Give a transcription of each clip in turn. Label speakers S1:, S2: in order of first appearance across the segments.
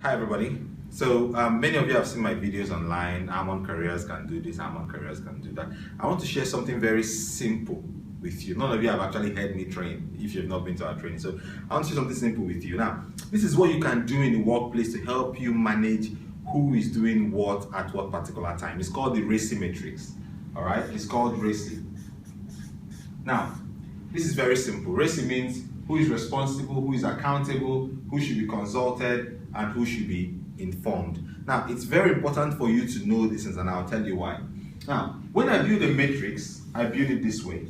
S1: Hi everybody. So many of you have seen my videos online. Almond careers can do this, Almond careers can do that. I want to share something very simple with you. None of you have actually heard me train if you've not been to our training. So I want to share something simple with you. Now, this is what you can do in the workplace to help you manage who is doing what at what particular time. It's called the RACI matrix. All right, it's called RACI. Now, this is very simple. RACI means who is responsible, who is accountable, who should be consulted, and who should be informed. Now, it's very important for you to know this, and I'll tell you why. Now, when I build a matrix, I build it this way.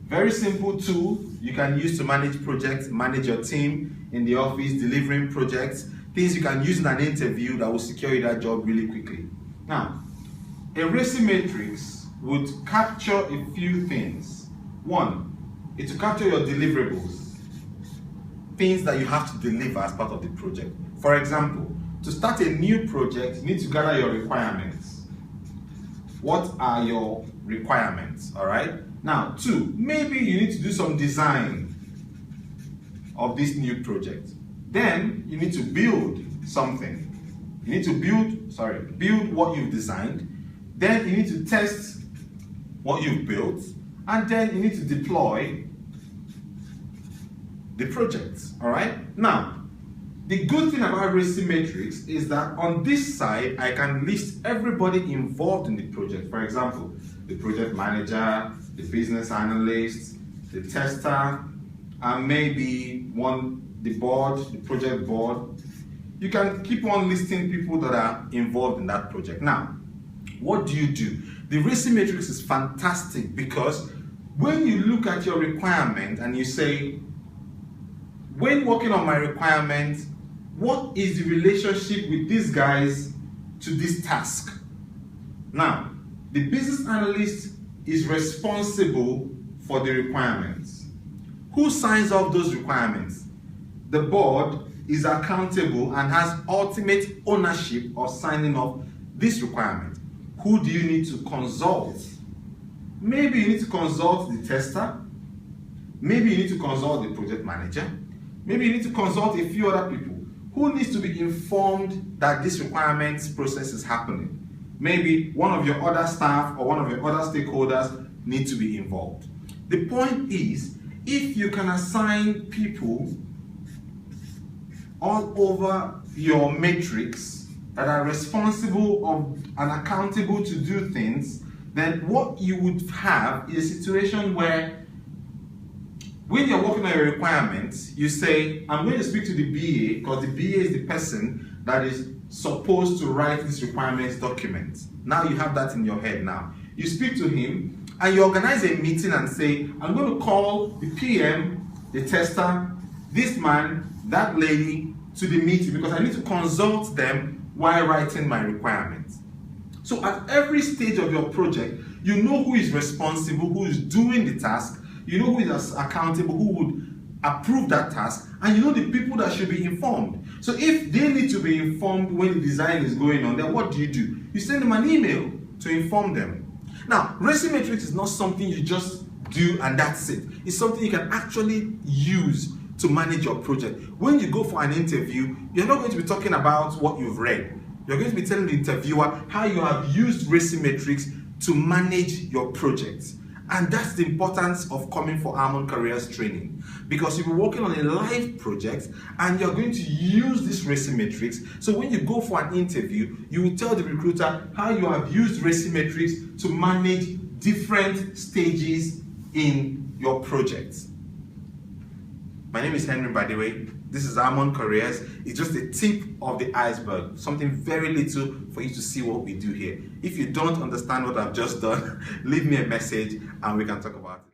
S1: Very simple tool you can use to manage projects, manage your team in the office, delivering projects, things you can use in an interview that will secure you that job really quickly. Now, a RACI matrix would capture a few things. One, it will capture your deliverables, things that you have to deliver as part of the project. For example, to start a new project, you need to gather your requirements. What are your requirements? All right. Now, two, maybe you need to do some design of this new project. Then you need to build something. You need to build what you've designed. Then you need to test what you've built, and then you need to deploy the project. All right. Now, the good thing about RACI matrix is that on this side, I can list everybody involved in the project. For example, the project manager, the business analyst, the tester, and maybe the board, the project board. You can keep on listing people that are involved in that project. Now, what do? The RACI matrix is fantastic because when you look at your requirement and you say, when working on my requirement, what is the relationship with these guys to this task? Now, the business analyst is responsible for the requirements. Who signs off those requirements? The board is accountable and has ultimate ownership of signing off this requirement. Who do you need to consult? Maybe you need to consult the tester. Maybe you need to consult the project manager. Maybe you need to consult a few other people. Who needs to be informed that this requirements process is happening? Maybe one of your other staff or one of your other stakeholders need to be involved. The point is, if you can assign people all over your matrix that are responsible and accountable to do things, then what you would have is a situation where when you're working on your requirements, you say, I'm going to speak to the BA because the BA is the person that is supposed to write this requirements document. Now you have that in your head now. You speak to him and you organize a meeting and say, I'm going to call the PM, the tester, this man, that lady to the meeting because I need to consult them while writing my requirements. So at every stage of your project, you know who is responsible, who is doing the task, you know who is accountable, who would approve that task, and you know the people that should be informed. So if they need to be informed when the design is going on, then what do? You send them an email to inform them. Now, RACI matrix is not something you just do and that's it. It's something you can actually use to manage your project. When you go for an interview, you're not going to be talking about what you've read. You're going to be telling the interviewer how you have used RACI matrix to manage your project. And that's the importance of coming for Almond Careers training. Because you'll be working on a live project and you're going to use this RACI matrix. So when you go for an interview, you will tell the recruiter how you have used RACI matrix to manage different stages in your project. My name is Mbadiwe. This is Almond Careers. It's just the tip of the iceberg, something very little for you to see what we do here. If you don't understand what I've just done, leave me a message and we can talk about it.